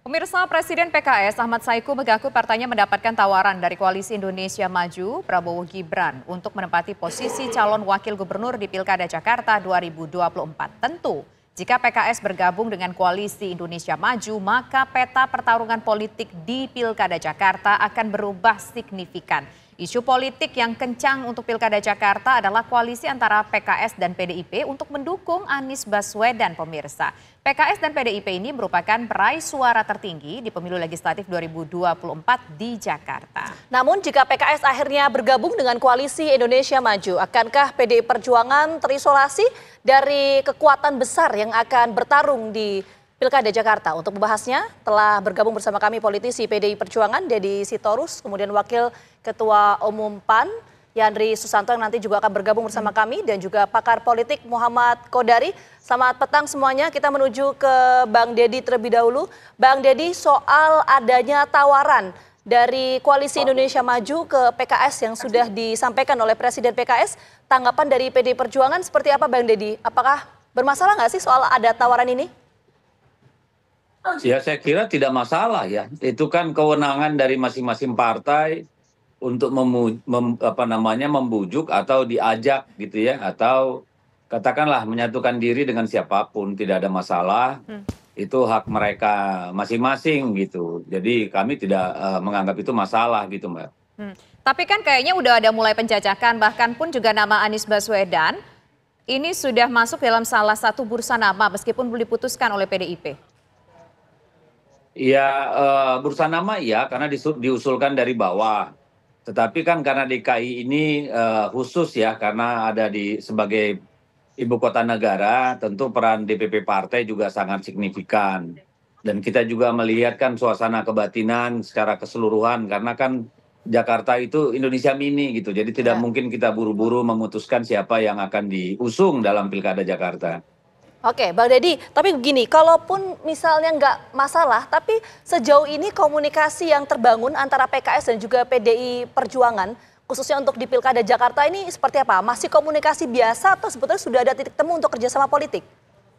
Pemirsa, Presiden PKS Ahmad Saiku mengaku partainya mendapatkan tawaran dari Koalisi Indonesia Maju Prabowo Gibran untuk menempati posisi calon wakil gubernur di Pilkada Jakarta 2024. Tentu, jika PKS bergabung dengan Koalisi Indonesia Maju, maka peta pertarungan politik di Pilkada Jakarta akan berubah signifikan. Isu politik yang kencang untuk Pilkada Jakarta adalah koalisi antara PKS dan PDIP untuk mendukung Anies Baswedan, pemirsa. PKS dan PDIP ini merupakan peraih suara tertinggi di pemilu legislatif 2024 di Jakarta. Namun jika PKS akhirnya bergabung dengan Koalisi Indonesia Maju, akankah PDI Perjuangan terisolasi dari kekuatan besar yang akan bertarung di Pilkada Jakarta? Untuk membahasnya telah bergabung bersama kami politisi PDI Perjuangan Deddy Sitorus, kemudian Wakil Ketua Umum PAN Yandri Susanto yang nanti juga akan bergabung bersama kami, dan juga pakar politik Muhammad Kodari. Selamat petang semuanya, kita menuju ke Bang Deddy terlebih dahulu. Bang Deddy, soal adanya tawaran dari Koalisi Indonesia Maju ke PKS yang sudah disampaikan oleh Presiden PKS, tanggapan dari PDI Perjuangan seperti apa Bang Deddy? Apakah bermasalah nggak sih soal ada tawaran ini? Ya, saya kira tidak masalah ya. Itu kan kewenangan dari masing-masing partai untuk membujuk atau diajak gitu ya, atau katakanlah menyatukan diri dengan siapapun, tidak ada masalah. Itu hak mereka masing-masing gitu. Jadi kami tidak menganggap itu masalah gitu, Mbak. Tapi kan kayaknya udah ada mulai penjajakan, bahkan pun juga nama Anies Baswedan ini sudah masuk dalam salah satu bursa nama meskipun belum diputuskan oleh PDIP. Ya, bursa nama ya, karena diusulkan dari bawah. Tetapi kan karena DKI ini khusus ya, karena ada sebagai ibu kota negara, tentu peran DPP partai juga sangat signifikan. Dan kita juga melihat kan suasana kebatinan secara keseluruhan, karena kan Jakarta itu Indonesia mini gitu. Jadi tidak mungkin kita buru-buru memutuskan siapa yang akan diusung dalam Pilkada Jakarta. Oke, Bang Deddy, tapi begini, kalaupun misalnya nggak masalah, tapi sejauh ini komunikasi yang terbangun antara PKS dan juga PDI Perjuangan, khususnya untuk di Pilkada Jakarta ini seperti apa? Masih komunikasi biasa atau sebetulnya sudah ada titik temu untuk kerjasama politik?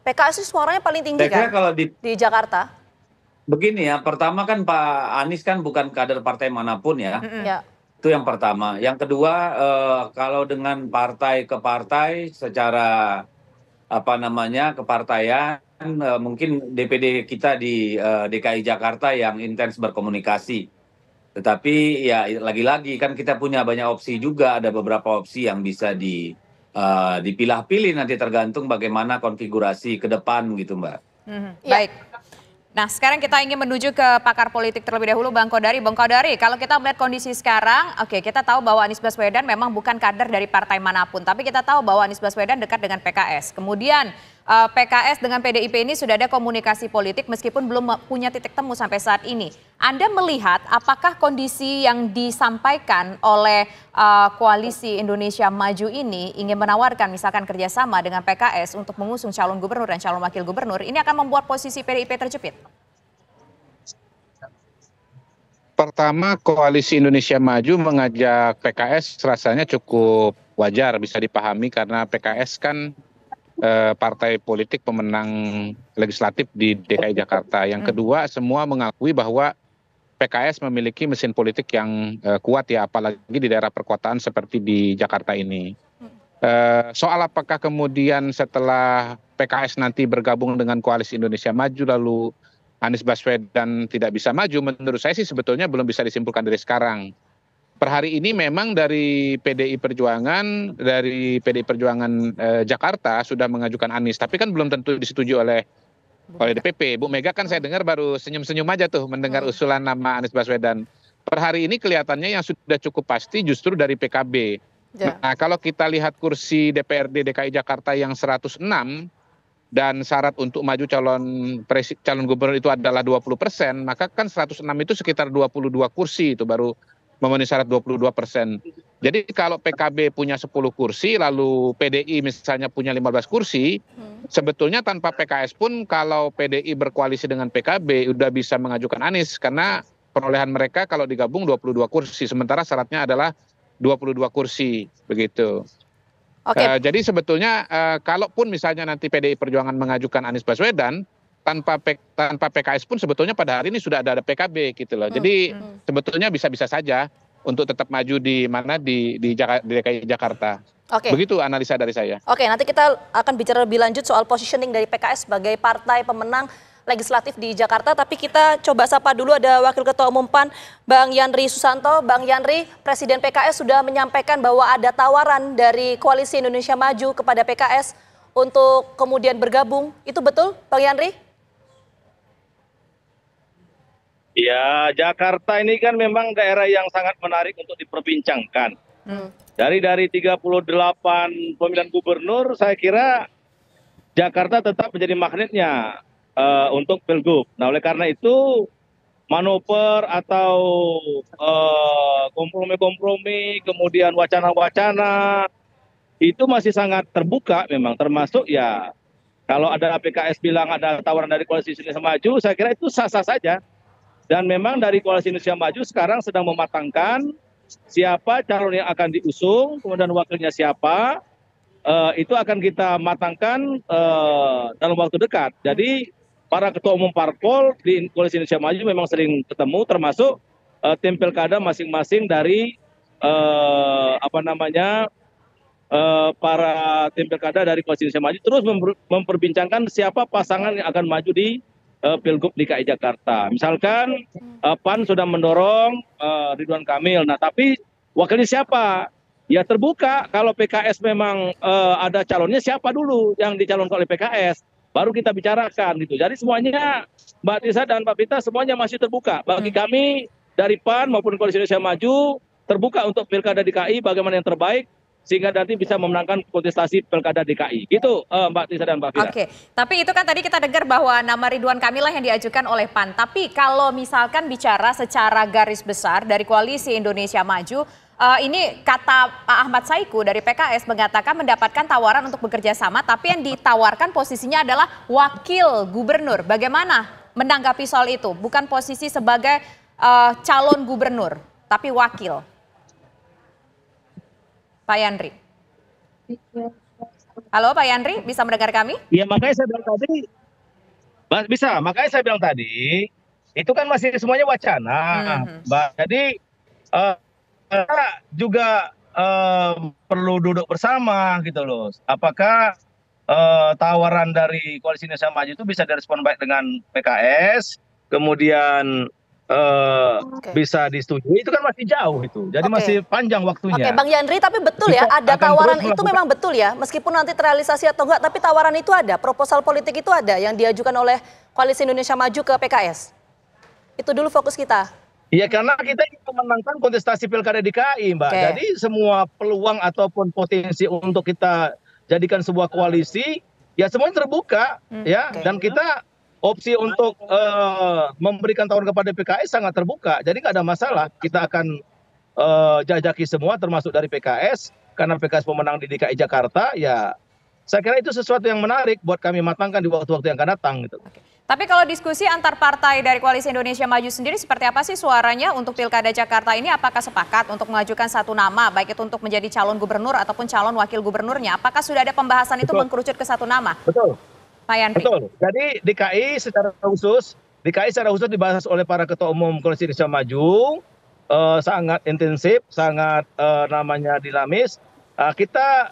PKS itu suaranya paling tinggi kan kalau di Jakarta? Begini ya, pertama kan Pak Anies kan bukan kader partai manapun ya. Ya. Itu yang pertama. Yang kedua, kalau dengan partai ke partai secara kepartaian, mungkin DPD kita di DKI Jakarta yang intens berkomunikasi. Tetapi ya lagi-lagi kan kita punya banyak opsi juga, ada beberapa opsi yang bisa dipilah-pilih nanti tergantung bagaimana konfigurasi ke depan gitu, Mbak. Baik. Nah, sekarang kita ingin menuju ke pakar politik terlebih dahulu, Bang Kodari. Bang Kodari, kalau kita melihat kondisi sekarang, oke, kita tahu bahwa Anies Baswedan memang bukan kader dari partai manapun, tapi kita tahu bahwa Anies Baswedan dekat dengan PKS. Kemudian PKS dengan PDIP ini sudah ada komunikasi politik meskipun belum punya titik temu sampai saat ini. Anda melihat apakah kondisi yang disampaikan oleh Koalisi Indonesia Maju ini ingin menawarkan misalkan kerjasama dengan PKS untuk mengusung calon gubernur dan calon wakil gubernur, ini akan membuat posisi PDIP terjepit? Pertama, Koalisi Indonesia Maju mengajak PKS rasanya cukup wajar, bisa dipahami karena PKS kan partai politik pemenang legislatif di DKI Jakarta. Yang kedua, semua mengakui bahwa PKS memiliki mesin politik yang kuat ya, apalagi di daerah perkotaan seperti di Jakarta ini. Soal apakah kemudian setelah PKS nanti bergabung dengan Koalisi Indonesia Maju lalu Anies Baswedan tidak bisa maju, menurut saya sih sebetulnya belum bisa disimpulkan dari sekarang. Per hari ini memang dari PDI Perjuangan Jakarta sudah mengajukan Anies, tapi kan belum tentu disetujui oleh DPP. Bu Mega kan saya dengar baru senyum-senyum aja tuh mendengar usulan nama Anies Baswedan. Per hari ini kelihatannya yang sudah cukup pasti justru dari PKB. Nah, kalau kita lihat kursi DPRD DKI Jakarta yang 106 dan syarat untuk maju calon gubernur itu adalah 20%, maka kan 106 itu sekitar 22 kursi itu baru memenuhi syarat 22%. Jadi kalau PKB punya 10 kursi, lalu PDI misalnya punya 15 kursi, sebetulnya tanpa PKS pun kalau PDI berkoalisi dengan PKB udah bisa mengajukan Anies, karena perolehan mereka kalau digabung 22 kursi, sementara syaratnya adalah 22 kursi, begitu. Jadi sebetulnya kalaupun misalnya nanti PDI Perjuangan mengajukan Anies Baswedan, tanpa PKS pun sebetulnya pada hari ini sudah ada PKB gitu loh. Jadi sebetulnya bisa-bisa saja untuk tetap maju di DKI Jakarta. Oke. Begitu analisa dari saya. Oke, nanti kita akan bicara lebih lanjut soal positioning dari PKS sebagai partai pemenang legislatif di Jakarta. Tapi kita coba sapa dulu, ada Wakil Ketua Umum PAN, Bang Yandri Susanto. Bang Yandri, Presiden PKS sudah menyampaikan bahwa ada tawaran dari Koalisi Indonesia Maju kepada PKS untuk kemudian bergabung. Itu betul, Bang Yandri? Ya, Jakarta ini kan memang daerah yang sangat menarik untuk diperbincangkan. Dari 38 pemilihan gubernur, saya kira Jakarta tetap menjadi magnetnya untuk Pilgub. Nah, oleh karena itu manuver atau kompromi-kompromi, kemudian wacana-wacana itu masih sangat terbuka memang, termasuk ya kalau ada PKS bilang ada tawaran dari Koalisi Indonesia Maju, saya kira itu sah-sah saja. Dan memang dari Koalisi Indonesia Maju sekarang sedang mematangkan siapa calon yang akan diusung, kemudian wakilnya siapa, itu akan kita matangkan dalam waktu dekat. Jadi para ketua umum parpol di Koalisi Indonesia Maju memang sering ketemu, termasuk tim pilkada masing-masing dari para tim pilkada dari Koalisi Indonesia Maju terus memperbincangkan siapa pasangan yang akan maju di Pilgub DKI Jakarta. Misalkan PAN sudah mendorong Ridwan Kamil. Nah, tapi wakilnya siapa? Ya terbuka. Kalau PKS memang ada calonnya, siapa dulu yang dicalonkan oleh PKS? Baru kita bicarakan gitu. Jadi semuanya Mbak Tisa dan Mbak Pita semuanya masih terbuka. Bagi kami dari PAN maupun Koalisi Indonesia Maju terbuka untuk Pilkada DKI bagaimana yang terbaik, sehingga nanti bisa memenangkan kontestasi Pilkada DKI. Gitu Mbak Tisa dan Mbak Fira. Oke, tapi itu kan tadi kita dengar bahwa nama Ridwan Kamil lah yang diajukan oleh PAN. Tapi kalau misalkan bicara secara garis besar dari Koalisi Indonesia Maju, ini kata Pak Ahmad Saiku dari PKS mengatakan mendapatkan tawaran untuk bekerja sama, tapi yang ditawarkan posisinya adalah wakil gubernur. Bagaimana menanggapi soal itu? Bukan posisi sebagai calon gubernur, tapi wakil. Pak Yandri. Halo Pak Yandri, bisa mendengar kami? Iya, makanya saya bilang tadi, bisa, makanya saya bilang tadi, itu kan masih semuanya wacana, Mbak. Jadi kita juga perlu duduk bersama gitu loh. Apakah tawaran dari Koalisi Indonesia Maju itu bisa direspon baik dengan PKS, kemudian bisa disetujui, itu kan masih jauh itu. Jadi masih panjang waktunya. Oke, Bang Yandri, tapi betul ya, ada tawaran itu memang betul ya, meskipun nanti terrealisasi atau enggak, tapi tawaran itu ada, proposal politik itu ada yang diajukan oleh Koalisi Indonesia Maju ke PKS. Itu dulu fokus kita. Iya, karena kita ingin memenangkan kontestasi Pilkada DKI, Mbak. Jadi semua peluang ataupun potensi untuk kita jadikan sebuah koalisi, ya semuanya terbuka, ya. Dan kita opsi untuk memberikan tawaran kepada PKS sangat terbuka. Jadi nggak ada masalah. Kita akan jajaki semua termasuk dari PKS. Karena PKS pemenang di DKI Jakarta, ya saya kira itu sesuatu yang menarik buat kami matangkan di waktu-waktu yang akan datang. Gitu. Tapi kalau diskusi antar partai dari Koalisi Indonesia Maju sendiri seperti apa sih suaranya untuk Pilkada Jakarta ini? Apakah sepakat untuk mengajukan satu nama, baik itu untuk menjadi calon gubernur ataupun calon wakil gubernurnya? Apakah sudah ada pembahasan itu mengkerucut ke satu nama? Betul. Pak Yandri. Betul. Jadi DKI secara khusus dibahas oleh para ketua umum Koalisi Indonesia Maju, sangat intensif, sangat dinamis. Kita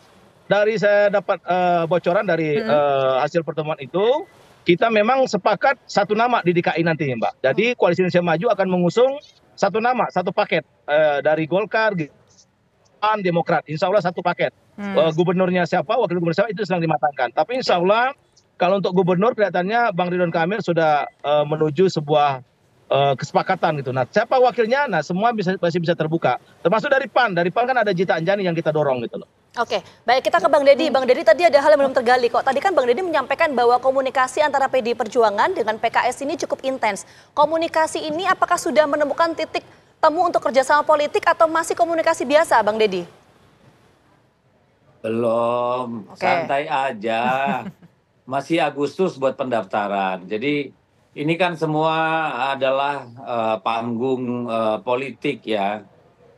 saya dapat bocoran dari hasil pertemuan itu, kita memang sepakat satu nama di DKI nanti, Mbak. Jadi Koalisi Indonesia Maju akan mengusung satu nama, satu paket dari Golkar, PAN, Demokrat. Insya Allah satu paket. Gubernurnya siapa, wakil gubernur siapa itu sedang dimatangkan. Tapi insya Allah kalau untuk gubernur kelihatannya Bang Ridwan Kamil sudah menuju sebuah kesepakatan gitu. Nah, siapa wakilnya? Nah, semua masih bisa terbuka. Termasuk dari PAN. Dari PAN kan ada Jita Anjani yang kita dorong gitu loh. Oke, baik, kita ke Bang Deddy. Bang Deddy, tadi ada hal yang belum tergali kok. Tadi kan Bang Deddy menyampaikan bahwa komunikasi antara PDI Perjuangan dengan PKS ini cukup intens. Komunikasi ini apakah sudah menemukan titik temu untuk kerjasama politik atau masih komunikasi biasa, Bang Deddy? Belum, santai aja. Masih Agustus buat pendaftaran. Jadi ini kan semua adalah panggung politik ya,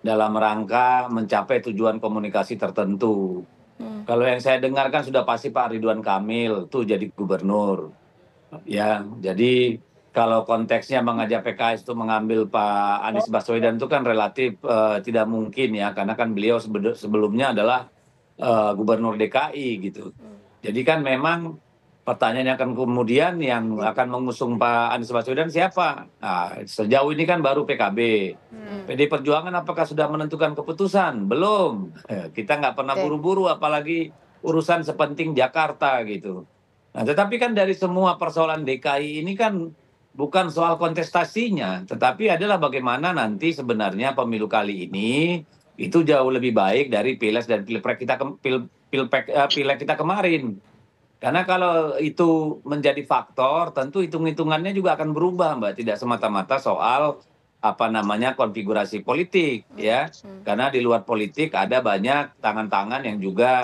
dalam rangka mencapai tujuan komunikasi tertentu. Kalau yang saya dengarkan sudah pasti Pak Ridwan Kamil tuh jadi gubernur. Ya, jadi kalau konteksnya mengajak PKS itu mengambil Pak Anies Baswedan itu kan relatif tidak mungkin ya, karena kan beliau sebelumnya adalah Gubernur DKI gitu. Jadi kan memang pertanyaannya akan kemudian yang akan mengusung Pak Anies Baswedan siapa? Nah, sejauh ini kan baru PKB. PD Perjuangan apakah sudah menentukan keputusan? Belum. Kita nggak pernah Oke. buru-buru, apalagi urusan sepenting Jakarta gitu. Nah, tetapi kan dari semua persoalan DKI ini kan bukan soal kontestasinya, tetapi adalah bagaimana nanti sebenarnya pemilu kali ini itu jauh lebih baik dari Piles dan Pilpres kita Pileg kita kemarin. Karena kalau itu menjadi faktor, tentu hitung-hitungannya juga akan berubah, Mbak. Tidak semata-mata soal apa namanya konfigurasi politik, ya. Karena di luar politik ada banyak tangan-tangan yang juga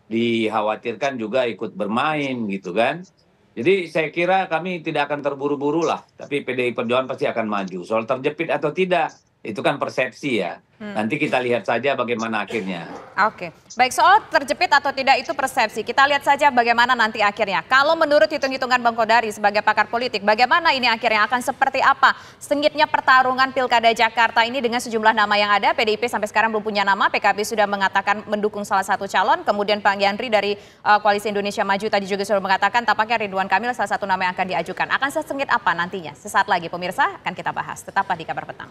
dikhawatirkan juga ikut bermain gitu kan. Jadi saya kira kami tidak akan terburu-buru lah, tapi PDI Perjuangan pasti akan maju. Soal terjepit atau tidak, itu kan persepsi ya. Nanti kita lihat saja bagaimana akhirnya. Oke, baik, soal terjepit atau tidak itu persepsi. Kita lihat saja bagaimana nanti akhirnya. Kalau menurut hitung-hitungan Bang Kodari sebagai pakar politik, bagaimana ini akhirnya akan seperti apa sengitnya pertarungan Pilkada Jakarta ini dengan sejumlah nama yang ada. PDIP sampai sekarang belum punya nama, PKB sudah mengatakan mendukung salah satu calon, kemudian Pak Yandri dari Koalisi Indonesia Maju tadi juga sudah mengatakan tampaknya Ridwan Kamil salah satu nama yang akan diajukan. Akan sesengit apa nantinya? Sesaat lagi pemirsa akan kita bahas. Tetaplah di Kabar Petang.